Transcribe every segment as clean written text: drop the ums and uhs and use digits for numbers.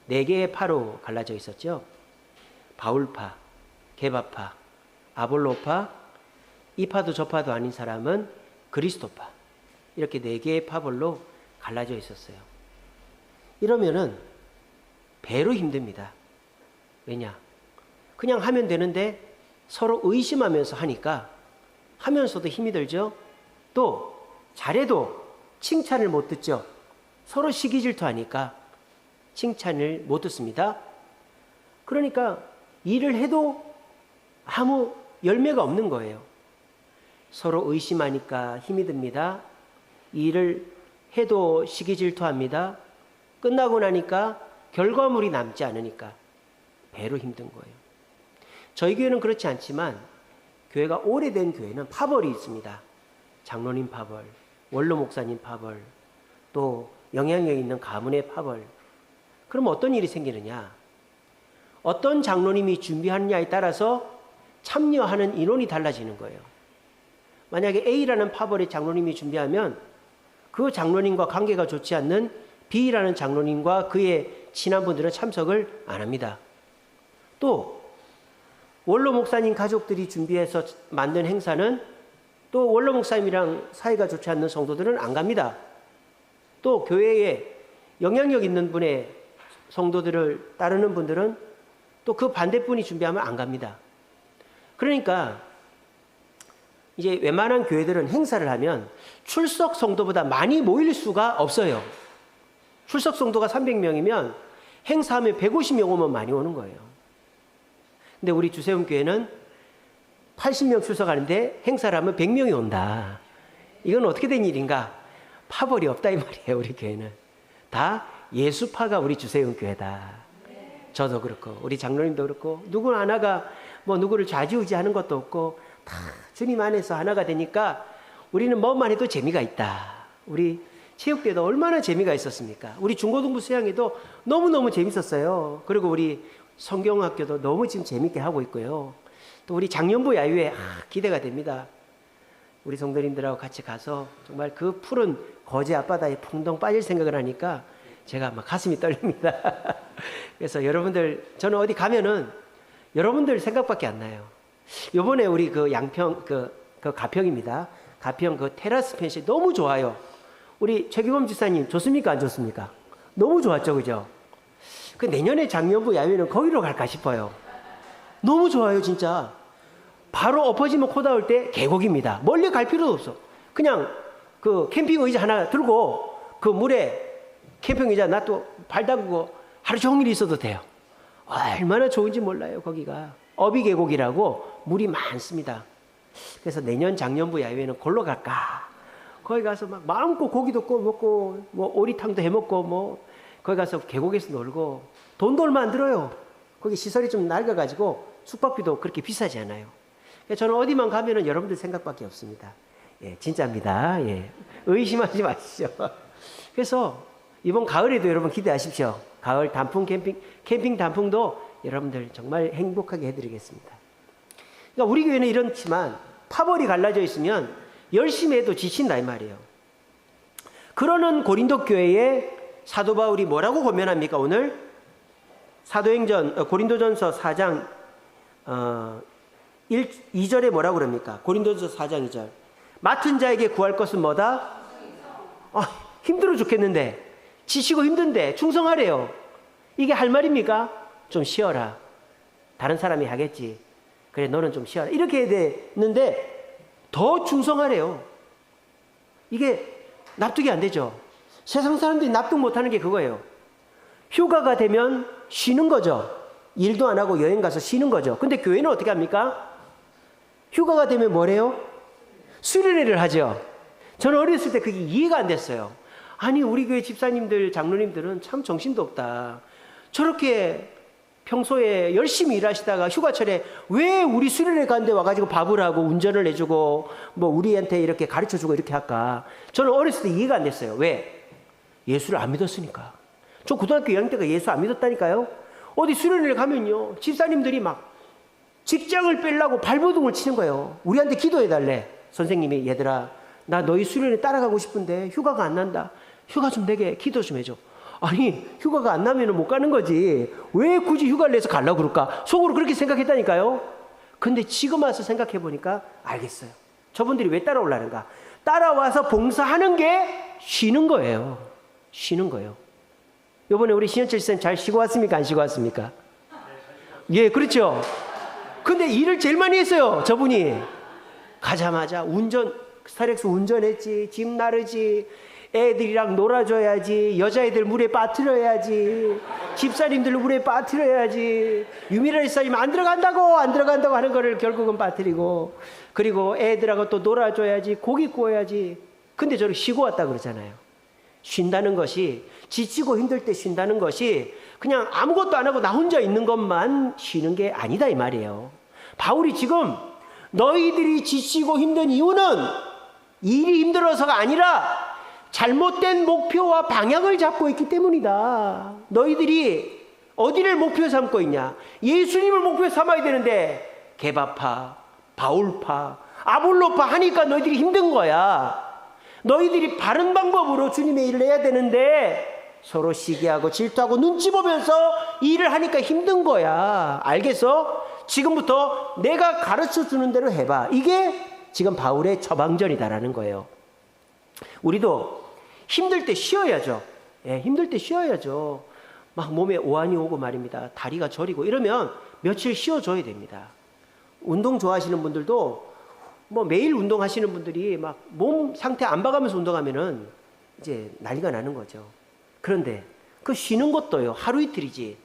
네 개의 파로 갈라져 있었죠. 바울파, 게바파, 아볼로파, 이 파도 저 파도 아닌 사람은 그리스도파. 이렇게 네 개의 파벌로 갈라져 있었어요. 이러면은 배로 힘듭니다. 왜냐? 그냥 하면 되는데 서로 의심하면서 하니까 하면서도 힘이 들죠. 또 잘해도 칭찬을 못 듣죠. 서로 시기질투하니까 칭찬을 못 듣습니다. 그러니까 일을 해도 아무 열매가 없는 거예요. 서로 의심하니까 힘이 듭니다. 일을 해도 시기질투합니다. 끝나고 나니까 결과물이 남지 않으니까 배로 힘든 거예요. 저희 교회는 그렇지 않지만 교회가 오래된 교회는 파벌이 있습니다. 장로님 파벌, 원로 목사님 파벌, 또 영향력 있는 가문의 파벌. 그럼 어떤 일이 생기느냐? 어떤 장로님이 준비하느냐에 따라서 참여하는 인원이 달라지는 거예요. 만약에 A라는 파벌의 장로님이 준비하면 그 장로님과 관계가 좋지 않는 B라는 장로님과 그의 친한 분들은 참석을 안 합니다. 또 원로 목사님 가족들이 준비해서 만든 행사는 또 원로 목사님이랑 사이가 좋지 않는 성도들은 안 갑니다. 또 교회에 영향력 있는 분의 성도들을 따르는 분들은 또 그 반대분이 준비하면 안 갑니다. 그러니까 이제 웬만한 교회들은 행사를 하면 출석 성도보다 많이 모일 수가 없어요. 출석 성도가 300명이면 행사하면 150명 오면 많이 오는 거예요. 근데 우리 주세움 교회는 80명 출석하는데 행사를 하면 100명이 온다. 이건 어떻게 된 일인가? 파벌이 없다 이 말이에요. 우리 교회는 다 예수파가 우리 주세움 교회다. 저도 그렇고 우리 장로님도 그렇고 누구 하나가 뭐 누구를 좌지우지하는 것도 없고 다 주님 안에서 하나가 되니까 우리는 뭐만 해도 재미가 있다. 우리 체육대회도 얼마나 재미가 있었습니까? 우리 중고등부 수양회도 너무너무 재밌었어요. 그리고 우리 성경학교도 너무 지금 재밌게 하고 있고요. 또 우리 작년부 야유회 기대가 됩니다. 우리 성도님들하고 같이 가서 정말 그 푸른 거제 앞바다에 풍덩 빠질 생각을 하니까 제가 막 가슴이 떨립니다. 그래서 여러분들, 저는 어디 가면은 여러분들 생각밖에 안 나요. 요번에 우리 그 양평, 그 가평입니다. 가평 그 테라스 펜션 너무 좋아요. 우리 최기범 지사님 좋습니까? 안 좋습니까? 너무 좋았죠, 그죠? 그 내년에 작년부 야유회는 거기로 갈까 싶어요. 너무 좋아요, 진짜. 바로 엎어지면 코 닿을 때 계곡입니다. 멀리 갈 필요도 없어. 그냥 그 캠핑 의자 하나 들고 그 물에 캠핑 의자 놔둬 발 담그고 하루 종일 있어도 돼요. 얼마나 좋은지 몰라요, 거기가. 어비 계곡이라고 물이 많습니다. 그래서 내년 작년부 야유회는 골로 갈까? 거기 가서 막 마음껏 고기도 구워 먹고 뭐 오리탕도 해 먹고 뭐 거기 가서 계곡에서 놀고 돈도 얼마 안 들어요. 거기 시설이 좀 낡아가지고 숙박비도 그렇게 비싸지 않아요. 저는 어디만 가면은 여러분들 생각밖에 없습니다. 예, 진짜입니다. 예, 의심하지 마시죠. 그래서 이번 가을에도 여러분 기대하십시오. 가을 단풍 캠핑 단풍도 여러분들 정말 행복하게 해드리겠습니다. 그러니까 우리 교회는 이렇지만 파벌이 갈라져 있으면 열심히 해도 지친다 이 말이에요. 그러는 고린도 교회에 사도 바울이 뭐라고 권면합니까? 오늘 사도행전 고린도전서 4장 2절에 뭐라고 그럽니까? 고린도전서 4장 2절. 맡은 자에게 구할 것은 뭐다? 힘들어 죽겠는데, 지치고 힘든데 충성하래요. 이게 할 말입니까? 좀 쉬어라. 다른 사람이 하겠지. 그래, 너는 좀 쉬어라. 이렇게 해야 되는데 더 충성하래요. 이게 납득이 안 되죠. 세상 사람들이 납득 못하는 게 그거예요. 휴가가 되면 쉬는 거죠. 일도 안 하고 여행 가서 쉬는 거죠. 근데 교회는 어떻게 합니까? 휴가가 되면 뭐래요? 수련회를 하죠. 저는 어렸을 때 그게 이해가 안 됐어요. 아니, 우리 교회 집사님들, 장로님들은 참 정신도 없다. 저렇게 평소에 열심히 일하시다가 휴가철에 왜 우리 수련회 가는데 와가지고 밥을 하고 운전을 해주고 뭐 우리한테 이렇게 가르쳐주고 이렇게 할까? 저는 어렸을 때 이해가 안 됐어요. 왜? 예수를 안 믿었으니까. 저 고등학교 2학년 때가 예수 안 믿었다니까요. 어디 수련회를 가면요, 집사님들이 막 직장을 빼려고 발버둥을 치는 거예요. 우리한테 기도해달래. 선생님이, 얘들아, 나 너희 수련회 따라가고 싶은데 휴가가 안 난다. 휴가 좀 내게 기도 좀 해줘. 아니 휴가가 안 나면 못 가는 거지 왜 굳이 휴가를 내서 가려고 그럴까? 속으로 그렇게 생각했다니까요. 근데 지금 와서 생각해 보니까 알겠어요. 저분들이 왜 따라오려는가? 따라와서 봉사하는 게 쉬는 거예요. 쉬는 거예요. 이번에 우리 신현철 쌤 잘 쉬고 왔습니까? 안 쉬고 왔습니까? 예, 그렇죠. 근데 일을 제일 많이 했어요. 저분이 가자마자 스타렉스 운전했지, 집 나르지, 애들이랑 놀아줘야지, 여자애들 물에 빠뜨려야지, 집사님들 물에 빠뜨려야지, 유미랄 사님 안 들어간다고 하는 거를 결국은 빠뜨리고, 그리고 애들하고 또 놀아줘야지, 고기 구워야지. 근데 저를 쉬고 왔다 그러잖아요. 쉰다는 것이, 지치고 힘들 때 쉰다는 것이 그냥 아무것도 안 하고 나 혼자 있는 것만 쉬는 게 아니다 이 말이에요. 바울이 지금 너희들이 지치고 힘든 이유는 일이 힘들어서가 아니라 잘못된 목표와 방향을 잡고 있기 때문이다. 너희들이 어디를 목표 삼고 있냐? 예수님을 목표 삼아야 되는데 게바파, 바울파, 아볼로파 하니까 너희들이 힘든 거야. 너희들이 바른 방법으로 주님의 일을 해야 되는데 서로 시기하고 질투하고 눈치 보면서 일을 하니까 힘든 거야. 알겠어? 지금부터 내가 가르쳐 주는 대로 해봐. 이게 지금 바울의 처방전이다라는 거예요. 우리도 힘들 때 쉬어야죠. 예, 힘들 때 쉬어야죠. 막 몸에 오한이 오고 말입니다. 다리가 저리고 이러면 며칠 쉬어줘야 됩니다. 운동 좋아하시는 분들도 뭐 매일 운동하시는 분들이 막 몸 상태 안 봐가면서 운동하면은 이제 난리가 나는 거죠. 그런데 그 쉬는 것도요, 하루 이틀이지.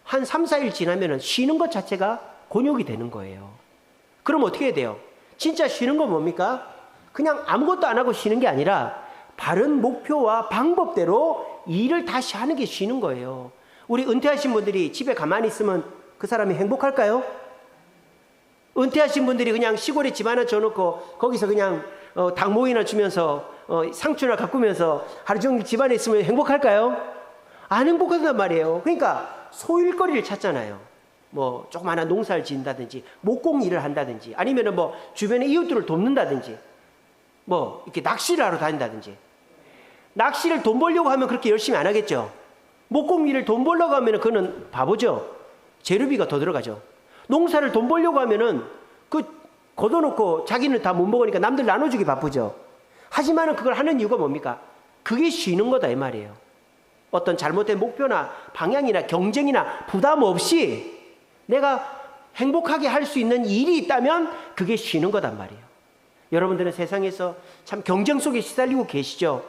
한 3, 4일 지나면은 쉬는 것 자체가 곤욕이 되는 거예요. 그럼 어떻게 해야 돼요? 진짜 쉬는 건 뭡니까? 그냥 아무것도 안 하고 쉬는 게 아니라 바른 목표와 방법대로 일을 다시 하는 게 쉬는 거예요. 우리 은퇴하신 분들이 집에 가만히 있으면 그 사람이 행복할까요? 은퇴하신 분들이 그냥 시골에 집 하나 줘놓고 거기서 그냥 닭 모이나 주면서 상추나 가꾸면서 하루 종일 집 안에 있으면 행복할까요? 안 행복하단 말이에요. 그러니까 소일거리를 찾잖아요. 뭐 조금 하나 농사를 지은다든지 목공 일을 한다든지 아니면은 뭐 주변에 이웃들을 돕는다든지 뭐 이렇게 낚시를 하러 다닌다든지. 낚시를 돈 벌려고 하면 그렇게 열심히 안 하겠죠. 목공 일을 돈 벌려고 하면은 그거는 바보죠. 재료비가 더 들어가죠. 농사를 돈 벌려고 하면은 그 걷어놓고 자기는 다 못 먹으니까 남들 나눠주기 바쁘죠. 하지만은 그걸 하는 이유가 뭡니까? 그게 쉬는 거다 이 말이에요. 어떤 잘못된 목표나 방향이나 경쟁이나 부담 없이 내가 행복하게 할 수 있는 일이 있다면 그게 쉬는 거단 말이에요. 여러분들은 세상에서 참 경쟁 속에 시달리고 계시죠.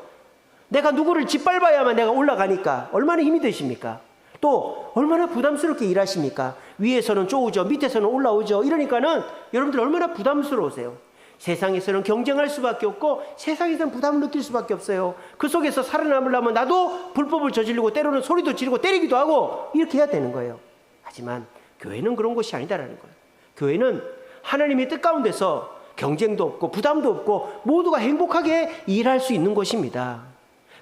내가 누구를 짓밟아야만 내가 올라가니까 얼마나 힘이 드십니까? 또 얼마나 부담스럽게 일하십니까? 위에서는 쪼우죠, 밑에서는 올라오죠. 이러니까는 여러분들 얼마나 부담스러우세요. 세상에서는 경쟁할 수밖에 없고 세상에서는 부담을 느낄 수밖에 없어요. 그 속에서 살아남으려면 나도 불법을 저지르고 때로는 소리도 지르고 때리기도 하고 이렇게 해야 되는 거예요. 하지만 교회는 그런 곳이 아니다라는 거예요. 교회는 하나님의 뜻 가운데서 경쟁도 없고 부담도 없고 모두가 행복하게 일할 수 있는 곳입니다.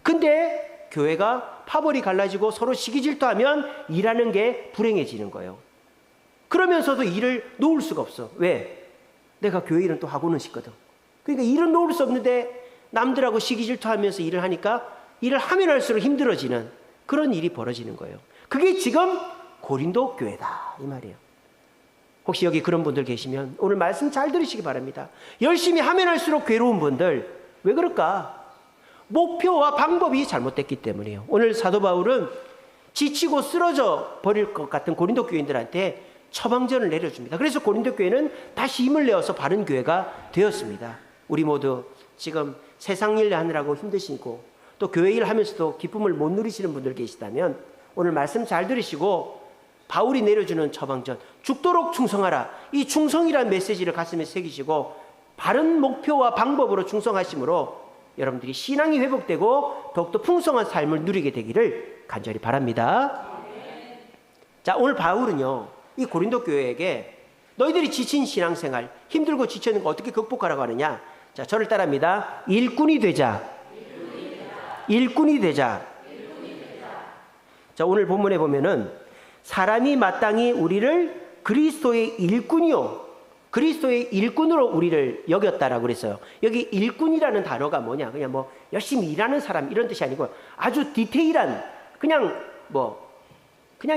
근데 교회가 파벌이 갈라지고 서로 시기질투하면 일하는 게 불행해지는 거예요. 그러면서도 일을 놓을 수가 없어. 왜? 내가 교회 일은 또 하고는 싶거든. 그러니까 일은 놓을 수 없는데 남들하고 시기질투하면서 일을 하니까 일을 하면 할수록 힘들어지는 그런 일이 벌어지는 거예요. 그게 지금 고린도 교회다 이 말이에요. 혹시 여기 그런 분들 계시면 오늘 말씀 잘 들으시기 바랍니다. 열심히 하면 할수록 괴로운 분들 왜 그럴까? 목표와 방법이 잘못됐기 때문이에요. 오늘 사도 바울은 지치고 쓰러져 버릴 것 같은 고린도 교인들한테 처방전을 내려줍니다. 그래서 고린도 교회는 다시 힘을 내어서 바른 교회가 되었습니다. 우리 모두 지금 세상 일 하느라고 힘드시고 또 교회 일 하면서도 기쁨을 못 누리시는 분들 계시다면 오늘 말씀 잘 들으시고 바울이 내려주는 처방전, 죽도록 충성하라. 이 충성이라는 메시지를 가슴에 새기시고 바른 목표와 방법으로 충성하심으로 여러분들이 신앙이 회복되고 더욱더 풍성한 삶을 누리게 되기를 간절히 바랍니다. 자, 오늘 바울은요, 이 고린도 교회에게 너희들이 지친 신앙생활, 힘들고 지쳐있는 거 어떻게 극복하라고 하느냐? 자, 저를 따라합니다. 일꾼이 되자. 일꾼이 되자. 자, 오늘 본문에 보면은 사람이 마땅히 우리를 그리스도의 일꾼이요, 그리스도의 일꾼으로 우리를 여겼다라고 그랬어요. 여기 일꾼이라는 단어가 뭐냐? 그냥 뭐 열심히 일하는 사람 이런 뜻이 아니고 아주 디테일한 그냥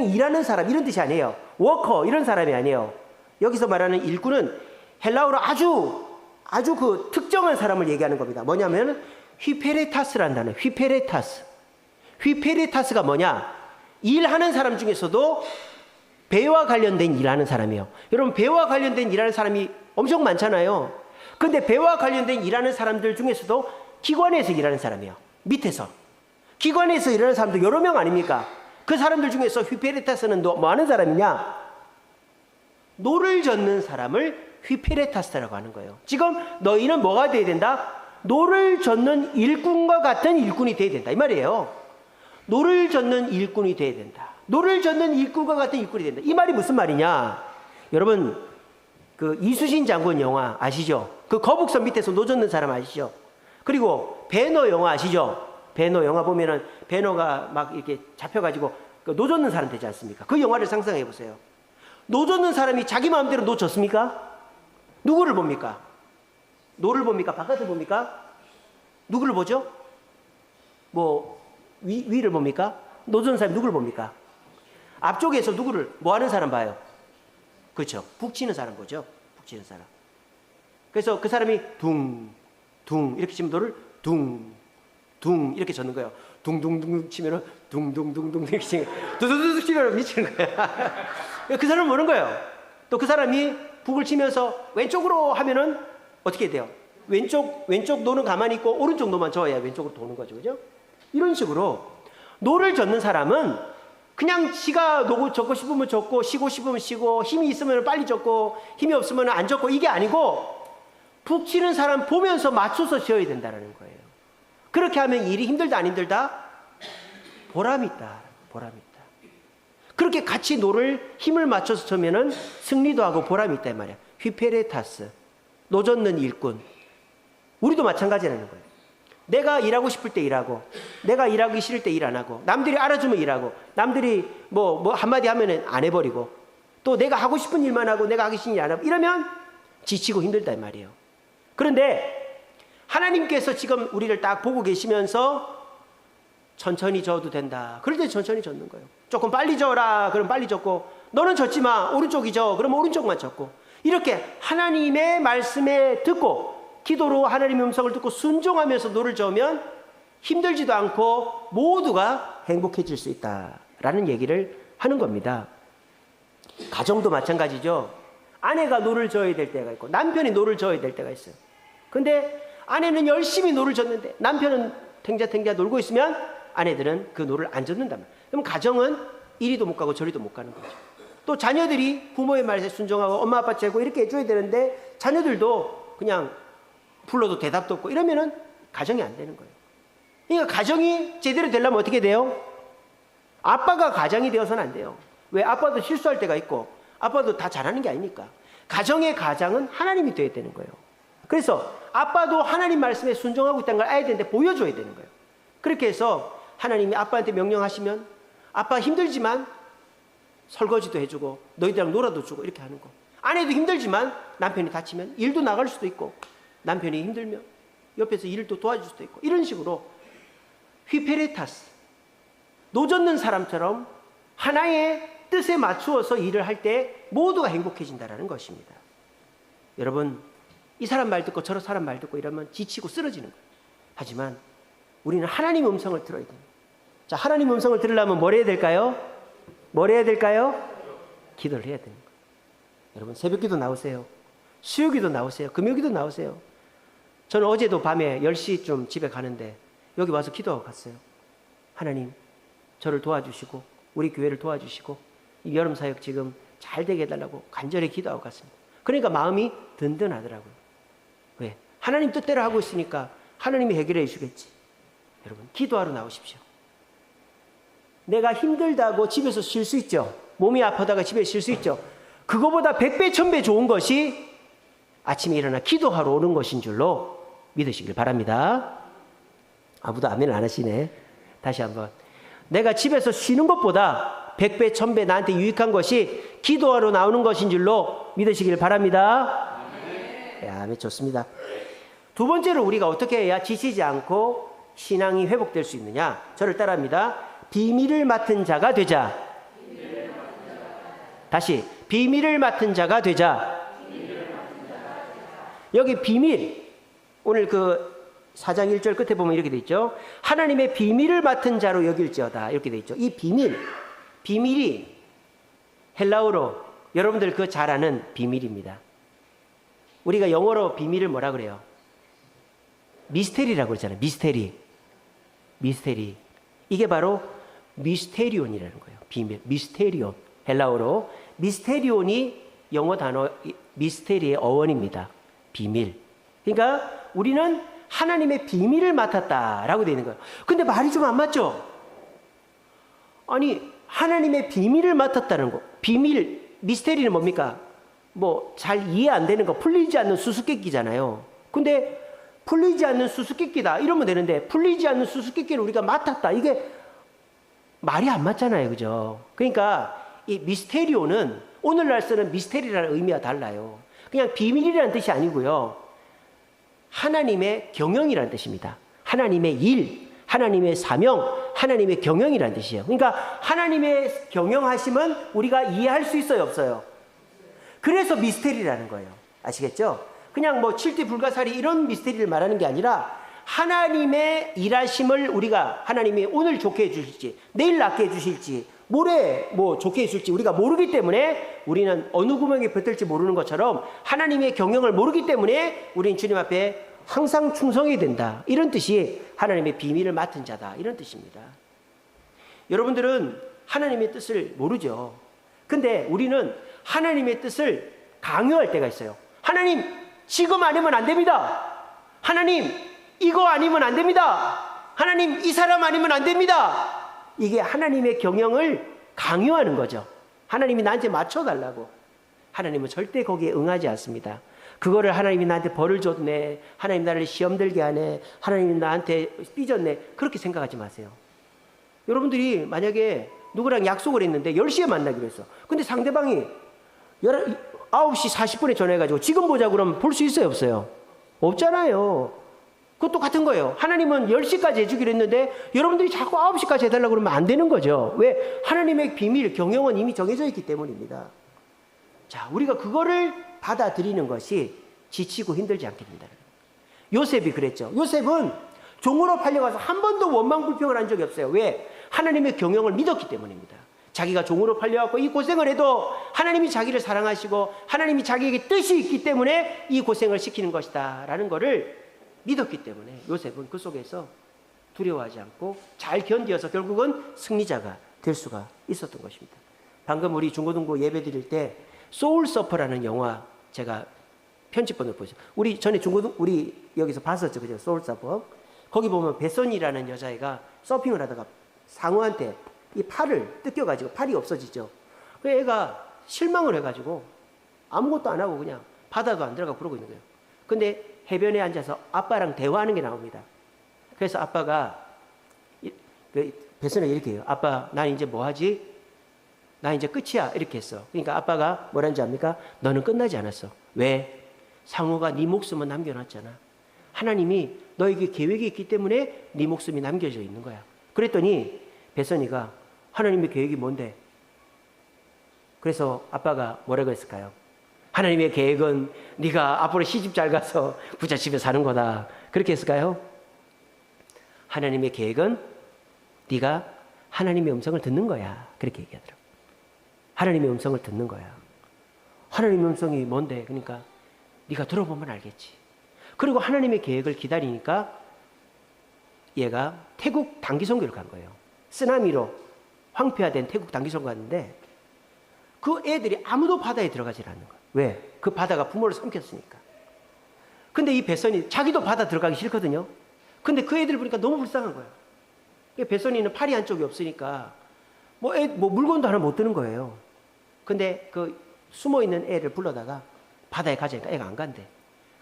일하는 사람 이런 뜻이 아니에요. 워커 이런 사람이 아니에요. 여기서 말하는 일꾼은 헬라어로 아주 그 특정한 사람을 얘기하는 겁니다. 뭐냐면 휘페레타스라는 단어. 휘페레타스가 뭐냐? 일하는 사람 중에서도 배와 관련된 일하는 사람이에요. 여러분, 배와 관련된 일하는 사람이 엄청 많잖아요. 근데 배와 관련된 일하는 사람들 중에서도 기관에서 일하는 사람이에요. 밑에서. 기관에서 일하는 사람도 여러 명 아닙니까? 그 사람들 중에서 휘페레타스는 뭐 하는 사람이냐? 노를 젓는 사람을 휘페레타스라고 하는 거예요. 지금 너희는 뭐가 돼야 된다? 노를 젓는 일꾼과 같은 일꾼이 돼야 된다. 이 말이에요. 노를 젓는 일꾼이 돼야 된다. 노를 젓는 일꾼과 같은 일꾼이 된다. 이 말이 무슨 말이냐? 여러분, 그 이수신 장군 영화 아시죠? 그 거북선 밑에서 노 젓는 사람 아시죠? 그리고 배너 영화 아시죠? 배너 영화 보면은 배너가 막 이렇게 잡혀가지고 노 젓는 사람 되지 않습니까? 그 영화를 상상해 보세요. 노 젓는 사람이 자기 마음대로 노 젓습니까? 누구를 봅니까? 노를 봅니까? 바깥을 봅니까? 누구를 보죠? 위를 봅니까? 노 젓는 사람이 누구를 봅니까? 앞쪽에서 누구를, 뭐 하는 사람 봐요? 그렇죠. 북 치는 사람 보죠. 북 치는 사람. 그래서 그 사람이 둥 이렇게 치면 노를 둥 이렇게 젓는 거예요. 둥둥둥 치면은 둥둥둥둥 이렇게 치면 두두두두 치면 미치는 거야. 그 사람은 모르는 거예요. 또 그 사람이 북을 치면서 왼쪽으로 하면은 어떻게 돼요? 왼쪽 노는 가만히 있고 오른쪽 노만 저어야 왼쪽으로 도는 거죠. 그죠? 이런 식으로 노를 젓는 사람은 그냥 지가 노고 젓고 싶으면 젓고 쉬고 싶으면 쉬고 힘이 있으면 빨리 젓고 힘이 없으면 안 젓고 이게 아니고 북 치는 사람 보면서 맞춰서 지어야 된다는 거예요. 그렇게 하면 일이 힘들다 안 힘들다? 보람 있다. 그렇게 같이 노를 힘을 맞춰서 쳐면은 승리도 하고 보람이 있다 이 말이야. 휘페레타스, 노 젓는 일꾼. 우리도 마찬가지라는 거예요. 내가 일하고 싶을 때 일하고, 내가 일하기 싫을 때 일 안 하고, 남들이 알아주면 일하고, 남들이 뭐 한마디 하면은 안 해버리고, 또 내가 하고 싶은 일만 하고, 내가 하기 싫은 일 안 하고, 이러면 지치고 힘들다 이 말이에요. 그런데 하나님께서 지금 우리를 딱 보고 계시면서 천천히 저어도 된다. 그럴 때 천천히 젓는 거예요. 조금 빨리 저어라. 그럼 빨리 젓고, 너는 젓지 마. 오른쪽이 저. 그럼 오른쪽만 젓고. 이렇게 하나님의 말씀에 듣고 기도로 하나님의 음성을 듣고 순종하면서 노를 저으면 힘들지도 않고 모두가 행복해질 수 있다라는 얘기를 하는 겁니다. 가정도 마찬가지죠. 아내가 노를 저어야 될 때가 있고 남편이 노를 저어야 될 때가 있어요. 근데 아내는 열심히 노를 젓는데 남편은 탱자탱자 놀고 있으면 아내들은 그 노를 안 젓는단 말이에요. 그럼 가정은 이리도 못 가고 저리도 못 가는 거죠. 또 자녀들이 부모의 말에 순종하고 엄마 아빠 최고 이렇게 해줘야 되는데 자녀들도 그냥 불러도 대답도 없고 이러면은 가정이 안 되는 거예요. 그러니까 가정이 제대로 되려면 어떻게 돼요? 아빠가 가장이 되어서는 안 돼요. 왜? 아빠도 실수할 때가 있고 아빠도 다 잘하는 게 아니니까. 가정의 가장은 하나님이 되어야 되는 거예요. 그래서 아빠도 하나님 말씀에 순종하고 있다는 걸 알아야 되는데 보여줘야 되는 거예요. 그렇게 해서 하나님이 아빠한테 명령하시면 아빠 힘들지만 설거지도 해주고 너희들이랑 놀아도 주고 이렇게 하는 거. 아내도 힘들지만 남편이 다치면 일도 나갈 수도 있고 남편이 힘들면 옆에서 일을 또 도와줄 수도 있고 이런 식으로 휘페레타스, 노 젓는 사람처럼 하나의 뜻에 맞추어서 일을 할 때 모두가 행복해진다는 것입니다. 여러분, 이 사람 말 듣고 저 사람 말 듣고 이러면 지치고 쓰러지는 거예요. 하지만 우리는 하나님의 음성을 들어야 됩니다. 자, 하나님의 음성을 들으려면 뭘 해야 될까요? 뭘 해야 될까요? 기도를 해야 되는 거예요. 여러분, 새벽기도 나오세요. 수요기도 나오세요. 금요기도 나오세요. 저는 어제도 밤에 10시쯤 집에 가는데 여기 와서 기도하고 갔어요. 하나님, 저를 도와주시고 우리 교회를 도와주시고 이 여름 사역 지금 잘 되게 해달라고 간절히 기도하고 갔습니다. 그러니까 마음이 든든하더라고요. 왜? 하나님 뜻대로 하고 있으니까 하나님이 해결해 주시겠지. 여러분, 기도하러 나오십시오. 내가 힘들다고 집에서 쉴 수 있죠. 몸이 아프다가 집에 쉴 수 있죠. 그거보다 100배, 1000배 좋은 것이 아침에 일어나 기도하러 오는 것인 줄로 믿으시길 바랍니다. 아무도 아멘을 안 하시네. 다시 한번. 내가 집에서 쉬는 것보다 100배, 1000배 나한테 유익한 것이 기도하러 나오는 것인 줄로 믿으시길 바랍니다. 네, 좋습니다. 두 번째로 우리가 어떻게 해야 지치지 않고 신앙이 회복될 수 있느냐? 저를 따라합니다. 비밀을 맡은 자가 되자. 다시 비밀을 맡은 자가 되자. 여기 비밀, 오늘 그 4장 1절 끝에 보면 이렇게 돼 있죠. 하나님의 비밀을 맡은 자로 여길지어다. 이렇게 돼 있죠. 이 비밀이 헬라어로 여러분들 그 잘 아는 비밀입니다. 우리가 영어로 비밀을 뭐라 그래요? 미스테리라고 그러잖아요. 미스테리. 이게 바로 미스테리온이라는 거예요. 비밀. 미스테리온. 헬라어로 미스테리온이 영어 단어 미스테리의 어원입니다. 비밀. 그러니까 우리는 하나님의 비밀을 맡았다라고 되어 있는 거예요. 근데 말이 좀 안 맞죠? 아니, 하나님의 비밀을 맡았다는 거. 비밀, 미스테리는 뭡니까? 뭐 잘 이해 안 되는 거, 풀리지 않는 수수께끼잖아요. 근데 풀리지 않는 수수께끼다 이러면 되는데, 풀리지 않는 수수께끼를 우리가 맡았다, 이게 말이 안 맞잖아요. 그죠? 그러니까 이 미스테리오는 오늘날 쓰는 미스테리라는 의미와 달라요. 그냥 비밀이라는 뜻이 아니고요, 하나님의 경영이라는 뜻입니다. 하나님의 일, 하나님의 사명, 하나님의 경영이라는 뜻이에요. 그러니까 하나님의 경영하심은 우리가 이해할 수 있어요, 없어요? 그래서 미스테리라는 거예요. 아시겠죠? 그냥 뭐 칠대 불가사리 이런 미스테리를 말하는 게 아니라, 하나님의 일하심을 우리가, 하나님이 오늘 좋게 해주실지, 내일 낫게 해주실지, 모레 뭐 좋게 해줄지 우리가 모르기 때문에, 우리는 어느 구멍에 뱉을지 모르는 것처럼 하나님의 경영을 모르기 때문에 우리는 주님 앞에 항상 충성해야 된다, 이런 뜻이 하나님의 비밀을 맡은 자다, 이런 뜻입니다. 여러분들은 하나님의 뜻을 모르죠. 근데 우리는 하나님의 뜻을 강요할 때가 있어요. 하나님, 지금 아니면 안 됩니다. 하나님, 이거 아니면 안 됩니다. 하나님, 이 사람 아니면 안 됩니다. 이게 하나님의 경영을 강요하는 거죠. 하나님이 나한테 맞춰달라고. 하나님은 절대 거기에 응하지 않습니다. 그거를 하나님이 나한테 벌을 줬네, 하나님 나를 시험 들게 하네, 하나님이 나한테 삐졌네, 그렇게 생각하지 마세요. 여러분들이 만약에 누구랑 약속을 했는데 10시에 만나기로 했어. 근데 상대방이 9시 40분에 전화해가지고 지금 보자 그러면 볼 수 있어요, 없어요? 없잖아요. 그것도 같은 거예요. 하나님은 10시까지 해주기로 했는데 여러분들이 자꾸 9시까지 해달라고 그러면 안 되는 거죠. 왜? 하나님의 비밀, 경영은 이미 정해져 있기 때문입니다. 자, 우리가 그거를 받아들이는 것이 지치고 힘들지 않게 된다. 요셉이 그랬죠. 요셉은 종으로 팔려가서 한 번도 원망불평을 한 적이 없어요. 왜? 하나님의 경영을 믿었기 때문입니다. 자기가 종으로 팔려갖고 이 고생을 해도 하나님이 자기를 사랑하시고 하나님이 자기에게 뜻이 있기 때문에 이 고생을 시키는 것이다 라는 거를 믿었기 때문에 요셉은 그 속에서 두려워하지 않고 잘 견디어서 결국은 승리자가 될 수가 있었던 것입니다. 방금 우리 중고등부 예배 드릴 때 소울 서퍼라는 영화 제가 편집본을 보죠. 우리 전에 우리 여기서 봤었죠, 그죠? 소울 서퍼. 거기 보면 베선이라는 여자애가 서핑을 하다가 상어한테 이 팔을 뜯겨가지고 팔이 없어지죠. 그 애가 실망을 해가지고 아무것도 안 하고 그냥 바다도 안 들어가고 그러고 있는 거예요. 근데 해변에 앉아서 아빠랑 대화하는 게 나옵니다. 그래서 아빠가 베선이가 이렇게 해요. 아빠, 난 이제 뭐 하지? 나 이제 끝이야. 이렇게 했어. 그러니까 아빠가 뭐라는지 압니까? 너는 끝나지 않았어. 왜? 상어가 네 목숨은 남겨놨잖아. 하나님이 너에게 계획이 있기 때문에 네 목숨이 남겨져 있는 거야. 그랬더니 베선이가 하나님의 계획이 뭔데? 그래서 아빠가 뭐라고 했을까요? 하나님의 계획은 네가 앞으로 시집 잘 가서 부잣집에 사는 거다. 그렇게 했을까요? 하나님의 계획은 네가 하나님의 음성을 듣는 거야. 그렇게 얘기하더라고요. 하나님의 음성을 듣는 거야. 하나님의 음성이 뭔데? 그러니까 네가 들어보면 알겠지. 그리고 하나님의 계획을 기다리니까 얘가 태국 단기 선교를 간 거예요. 쓰나미로 황폐화된 태국 단기 선교 갔는데 그 애들이 아무도 바다에 들어가질 않는 거예요. 왜? 그 바다가 부모를 삼켰으니까. 근데 이 뱃선이 자기도 바다 들어가기 싫거든요. 근데 그 애들 보니까 너무 불쌍한 거예요. 뱃선이는 팔이 한쪽이 없으니까 뭐 물건도 하나 못 드는 거예요. 근데 그 숨어있는 애를 불러다가 바다에 가자니까 애가 안 간대.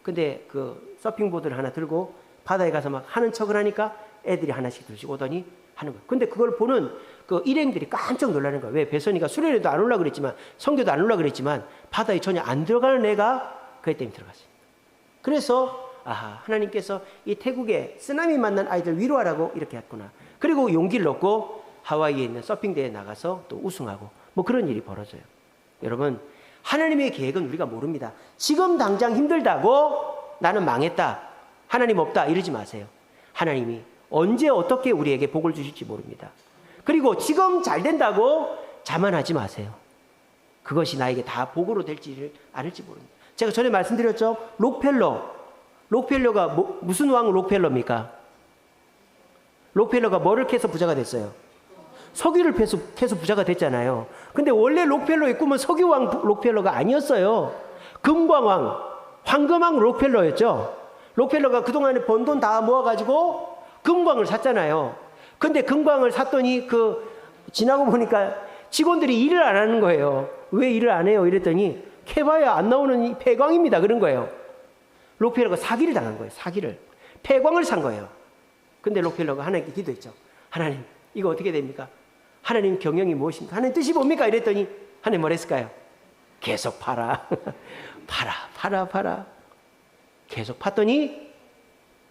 근데 그 서핑보드를 하나 들고 바다에 가서 막 하는 척을 하니까 애들이 하나씩 들씩 오더니 하는 거예요. 근데 그걸 보는 그 일행들이 깜짝 놀라는 거예요. 왜? 뱃선이가 수련회도 안 올라 그랬지만 성교도 안 올라 그랬지만 바다에 전혀 안 들어가는 애가 그 애 때문에 들어갔어요. 그래서 아하, 하나님께서 이 태국에 쓰나미 만난 아이들 위로하라고 이렇게 했구나. 그리고 용기를 얻고 하와이에 있는 서핑대회에 나가서 또 우승하고 뭐 그런 일이 벌어져요. 여러분, 하나님의 계획은 우리가 모릅니다. 지금 당장 힘들다고 나는 망했다, 하나님 없다 이러지 마세요. 하나님이 언제 어떻게 우리에게 복을 주실지 모릅니다. 그리고 지금 잘 된다고 자만하지 마세요. 그것이 나에게 다 복으로 될지를 않을지 모릅니다. 제가 전에 말씀드렸죠. 록펠러가 무슨 왕 록펠러입니까? 록펠러가 뭐를 캐서 부자가 됐어요? 석유를 캐서 부자가 됐잖아요. 근데 원래 록펠러의 꿈은 석유왕 록펠러가 아니었어요. 금광왕, 황금왕 록펠러였죠. 록펠러가 그동안에 번 돈 다 모아가지고 금광을 샀잖아요. 근데 금광을 샀더니 지나고 보니까 직원들이 일을 안 하는 거예요. 왜 일을 안 해요? 이랬더니 캐봐야 안 나오는 폐광입니다. 그런 거예요. 록펠러가 사기를 당한 거예요. 사기를. 폐광을 산 거예요. 근데 록펠러가 하나님께 기도했죠. 하나님, 이거 어떻게 됩니까? 하나님 경영이 무엇입니까? 하나님 뜻이 뭡니까? 이랬더니 하나님 뭘 했을까요? 계속 팔아. 팔아. 계속 팠더니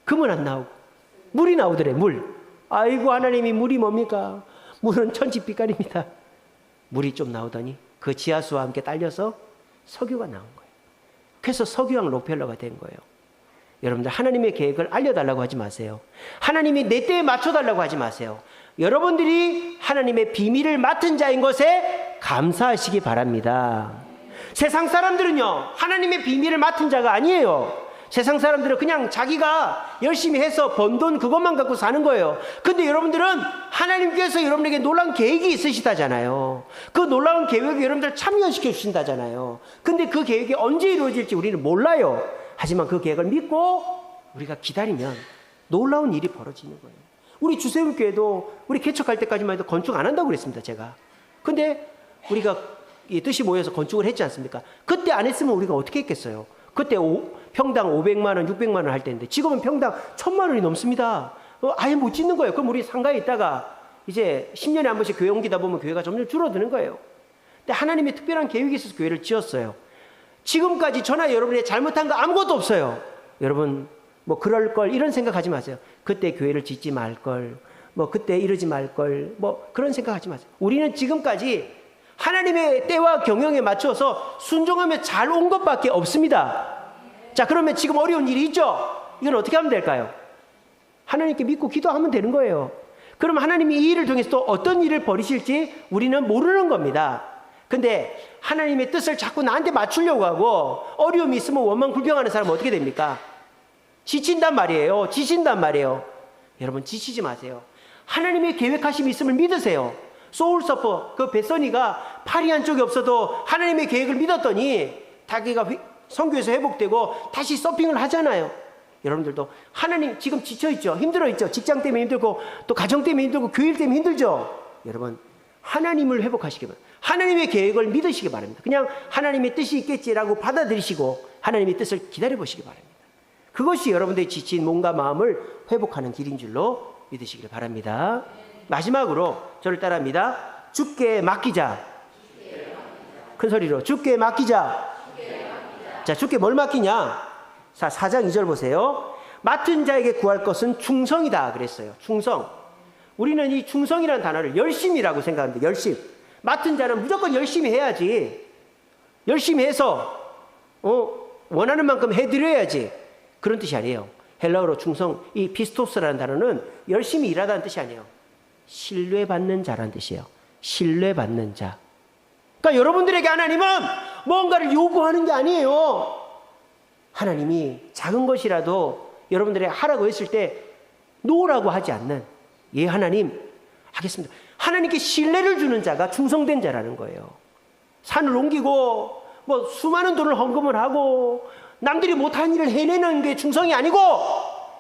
금은 안 나오고 물이 나오더래. 물. 아이고, 하나님이 물이 뭡니까? 물은 천지빛깔입니다. 물이 좀 나오더니 그 지하수와 함께 딸려서 석유가 나온 거예요. 그래서 석유왕 록펠러가 된 거예요. 여러분들, 하나님의 계획을 알려달라고 하지 마세요. 하나님이 내 때에 맞춰달라고 하지 마세요. 여러분들이 하나님의 비밀을 맡은 자인 것에 감사하시기 바랍니다. 세상 사람들은요, 하나님의 비밀을 맡은 자가 아니에요. 세상 사람들은 그냥 자기가 열심히 해서 번 돈 그것만 갖고 사는 거예요. 근데 여러분들은 하나님께서 여러분에게 놀라운 계획이 있으시다잖아요. 그 놀라운 계획에 여러분들 참여시켜 주신다잖아요. 근데 그 계획이 언제 이루어질지 우리는 몰라요. 하지만 그 계획을 믿고 우리가 기다리면 놀라운 일이 벌어지는 거예요. 우리 주세훈교회도 우리 개척할 때까지만 해도 건축 안 한다고 그랬습니다, 제가. 근데 우리가 이 뜻이 모여서 건축을 했지 않습니까? 그때 안 했으면 우리가 어떻게 했겠어요? 그때 평당 500만 원, 600만 원 할 때인데 지금은 평당 1000만 원이 넘습니다. 아예 못 짓는 거예요. 그럼 우리 상가에 있다가 이제 10년에 한 번씩 교회 옮기다 보면 교회가 점점 줄어드는 거예요. 근데 하나님의 특별한 계획이 있어서 교회를 지었어요. 지금까지 저나 여러분이 잘못한 거 아무것도 없어요. 여러분, 뭐 그럴 걸 이런 생각하지 마세요. 그때 교회를 짓지 말 걸, 뭐 그때 이러지 말 걸, 뭐 그런 생각하지 마세요. 우리는 지금까지 하나님의 때와 경영에 맞춰서 순종하며 잘 온 것밖에 없습니다. 자, 그러면 지금 어려운 일이 있죠? 이건 어떻게 하면 될까요? 하나님께 믿고 기도하면 되는 거예요. 그럼 하나님이 이 일을 통해서 또 어떤 일을 벌이실지 우리는 모르는 겁니다. 근데 하나님의 뜻을 자꾸 나한테 맞추려고 하고 어려움이 있으면 원망불평하는 사람은 어떻게 됩니까? 지친단 말이에요. 지신단 말이에요. 여러분, 지치지 마세요. 하나님의 계획하심이 있음을 믿으세요. 소울서퍼 그 베서니가 팔이 한쪽이 없어도 하나님의 계획을 믿었더니 자기가 선교에서 회복되고 다시 서핑을 하잖아요. 여러분들도 하나님 지금 지쳐있죠? 힘들어있죠? 직장 때문에 힘들고 또 가정 때문에 힘들고 교회 때문에 힘들죠? 여러분, 하나님을 회복하시기 바랍니다. 하나님의 계획을 믿으시기 바랍니다. 그냥 하나님의 뜻이 있겠지라고 받아들이시고 하나님의 뜻을 기다려보시기 바랍니다. 그것이 여러분들의 지친 몸과 마음을 회복하는 길인 줄로 믿으시길 바랍니다. 마지막으로 저를 따라합니다. 주께 맡기자. 큰 소리로 주께 맡기자. 자, 주께 뭘 맡기냐? 자, 4장 2절 보세요. 맡은 자에게 구할 것은 충성이다 그랬어요. 충성. 우리는 이 충성이라는 단어를 열심이라고 생각합니다. 열심. 맡은 자는 무조건 열심히 해야지. 열심히 해서 원하는 만큼 해드려야지. 그런 뜻이 아니에요. 헬라어로 충성, 이 피스토스라는 단어는 열심히 일하다는 뜻이 아니에요. 신뢰받는 자라는 뜻이에요. 신뢰받는 자. 그러니까 여러분들에게 하나님은 뭔가를 요구하는 게 아니에요. 하나님이 작은 것이라도 여러분들에게 하라고 했을 때 노라고 하지 않는, 예, 하나님 하겠습니다. 하나님께 신뢰를 주는 자가 충성된 자라는 거예요. 산을 옮기고 뭐 수많은 돈을 헌금을 하고 남들이 못한 일을 해내는 게 충성이 아니고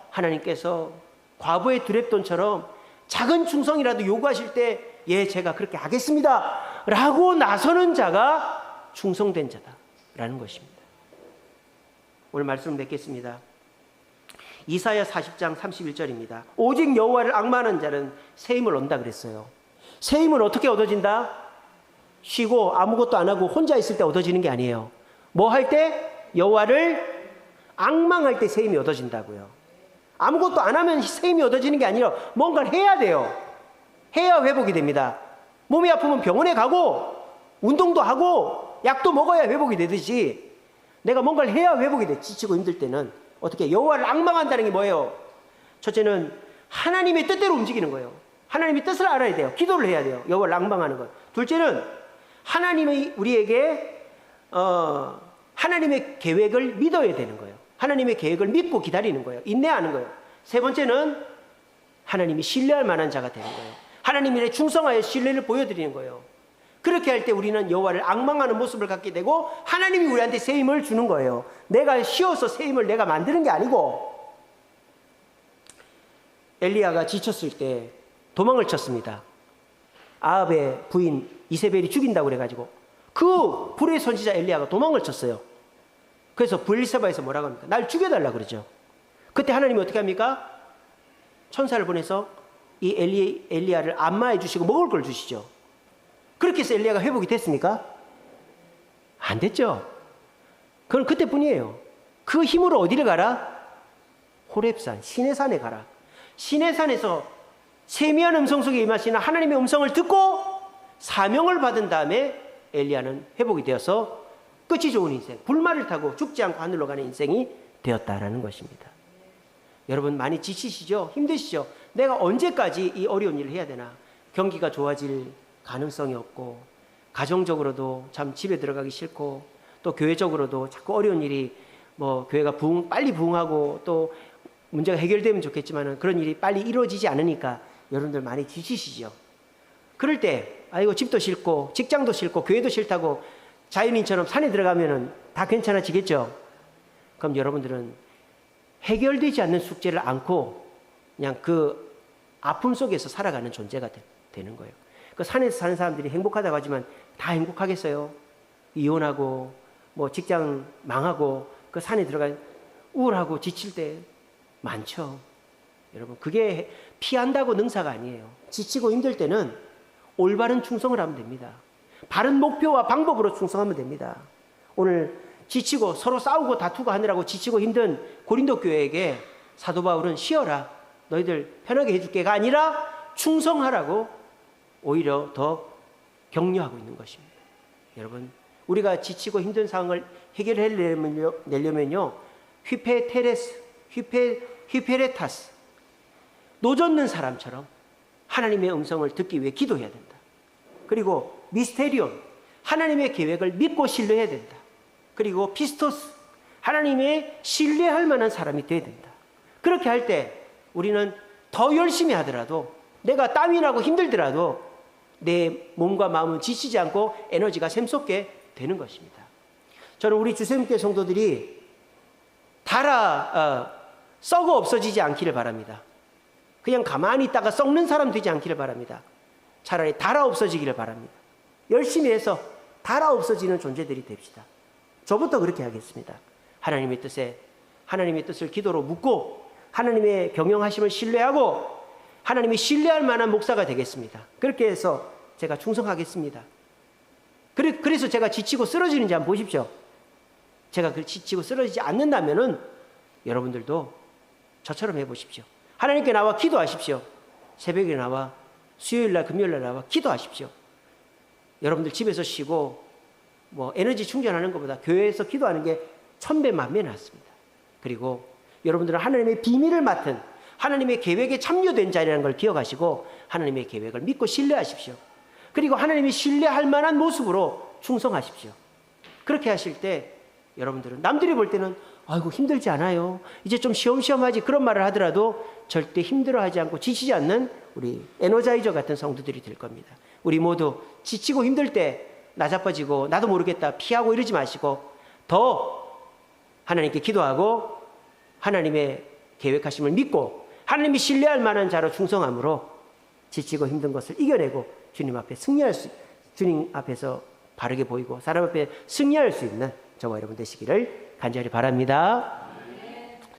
하나님께서 과부의 드랩돈처럼 작은 충성이라도 요구하실 때, 예, 제가 그렇게 하겠습니다 라고 나서는 자가 충성된 자다라는 것입니다. 오늘 말씀을 맺겠습니다. 이사야 40장 31절입니다. 오직 여호와를 앙망하는 자는 새 힘을 얻는다 그랬어요. 새 힘은 어떻게 얻어진다? 쉬고 아무것도 안 하고 혼자 있을 때 얻어지는 게 아니에요. 뭐 할 때? 여호와를 앙망할 때 새 힘이 얻어진다고요. 아무것도 안 하면 새 힘이 얻어지는 게 아니라 뭔가를 해야 돼요. 해야 회복이 됩니다. 몸이 아프면 병원에 가고 운동도 하고 약도 먹어야 회복이 되듯이 내가 뭔가를 해야 회복이 돼. 지치고 힘들 때는 어떻게 여호와를 앙망한다는 게 뭐예요? 첫째는 하나님의 뜻대로 움직이는 거예요. 하나님의 뜻을 알아야 돼요. 기도를 해야 돼요. 여호와를 앙망하는 것. 둘째는 하나님이 우리에게 하나님의 계획을 믿어야 되는 거예요. 하나님의 계획을 믿고 기다리는 거예요. 인내하는 거예요. 세 번째는 하나님이 신뢰할 만한 자가 되는 거예요. 하나님의 충성하여 신뢰를 보여드리는 거예요. 그렇게 할 때 우리는 여호와를 앙망하는 모습을 갖게 되고 하나님이 우리한테 새 힘을 주는 거예요. 내가 쉬어서 새 힘을 내가 만드는 게 아니고. 엘리야가 지쳤을 때 도망을 쳤습니다. 아합의 부인 이세벨이 죽인다고 그래가지고 그 불의 선지자 엘리야가 도망을 쳤어요. 그래서 브엘세바에서 뭐라고 합니까? 날 죽여달라 그러죠. 그때 하나님이 어떻게 합니까? 천사를 보내서 이 엘리야를 안마해 주시고 먹을 걸 주시죠. 그렇게 해서 엘리야가 회복이 됐습니까? 안 됐죠. 그건 그때뿐이에요. 그 힘으로 어디를 가라? 호렙산, 시내산에 가라. 시내산에서 세미한 음성 속에 임하시는 하나님의 음성을 듣고 사명을 받은 다음에 엘리야는 회복이 되어서 끝이 좋은 인생, 불말을 타고 죽지 않고 하늘로 가는 인생이 되었다라는 것입니다. 여러분 많이 지치시죠? 힘드시죠? 내가 언제까지 이 어려운 일을 해야 되나? 경기가 좋아질 가능성이 없고 가정적으로도 참 집에 들어가기 싫고 또 교회적으로도 자꾸 어려운 일이 뭐 교회가 빨리 부흥하고 또 문제가 해결되면 좋겠지만 그런 일이 빨리 이루어지지 않으니까 여러분들 많이 지치시죠. 그럴 때 아이고 집도 싫고 직장도 싫고 교회도 싫다고 자연인처럼 산에 들어가면은 다 괜찮아지겠죠. 그럼 여러분들은 해결되지 않는 숙제를 안고 그냥 그 아픔 속에서 살아가는 존재가 되는 거예요. 그 산에서 사는 사람들이 행복하다고 하지만 다 행복하겠어요? 이혼하고 뭐 직장 망하고 그 산에 들어가 우울하고 지칠 때 많죠. 여러분 그게 피한다고 능사가 아니에요. 지치고 힘들 때는 올바른 충성을 하면 됩니다. 바른 목표와 방법으로 충성하면 됩니다. 오늘 지치고 서로 싸우고 다투고 하느라고 지치고 힘든 고린도 교회에게 사도 바울은 쉬어라, 너희들 편하게 해줄게가 아니라 충성하라고 오히려 더 격려하고 있는 것입니다. 여러분 우리가 지치고 힘든 상황을 해결해내려면요 휘페레타스 노젓는 사람처럼 하나님의 음성을 듣기 위해 기도해야 된다. 그리고 미스테리온 하나님의 계획을 믿고 신뢰해야 된다. 그리고 피스토스 하나님의 신뢰할 만한 사람이 되어야 된다. 그렇게 할 때 우리는 더 열심히 하더라도 내가 땀이 나고 힘들더라도 내 몸과 마음은 지치지 않고 에너지가 샘솟게 되는 것입니다. 저는 우리 주세님께 성도들이 썩어 없어지지 않기를 바랍니다. 그냥 가만히 있다가 썩는 사람 되지 않기를 바랍니다. 차라리 달아 없어지기를 바랍니다. 열심히 해서 달아 없어지는 존재들이 됩시다. 저부터 그렇게 하겠습니다. 하나님의 뜻을 기도로 묻고 하나님의 경영하심을 신뢰하고 하나님이 신뢰할 만한 목사가 되겠습니다. 그렇게 해서 제가 충성하겠습니다. 그래서 제가 지치고 쓰러지는지 한번 보십시오. 제가 지치고 쓰러지지 않는다면은 여러분들도 저처럼 해보십시오. 하나님께 나와 기도하십시오. 새벽에 나와 수요일날 금요일날 나와 기도하십시오. 여러분들 집에서 쉬고 뭐 에너지 충전하는 것보다 교회에서 기도하는 게 1000배 만배 낫습니다. 그리고 여러분들은 하나님의 비밀을 맡은 하나님의 계획에 참여된 자리라는 걸 기억하시고 하나님의 계획을 믿고 신뢰하십시오. 그리고 하나님이 신뢰할 만한 모습으로 충성하십시오. 그렇게 하실 때 여러분들은 남들이 볼 때는 아이고 힘들지 않아요, 이제 좀 쉬엄쉬엄하지, 그런 말을 하더라도 절대 힘들어하지 않고 지치지 않는 우리 에너자이저 같은 성도들이 될 겁니다. 우리 모두 지치고 힘들 때 나자빠지고 나도 모르겠다 피하고 이러지 마시고 더 하나님께 기도하고 하나님의 계획하심을 믿고 하나님이 신뢰할 만한 자로 충성함으로 지치고 힘든 것을 이겨내고 주님 앞에서 바르게 보이고 사람 앞에 승리할 수 있는 저와 여러분 되시기를 간절히 바랍니다.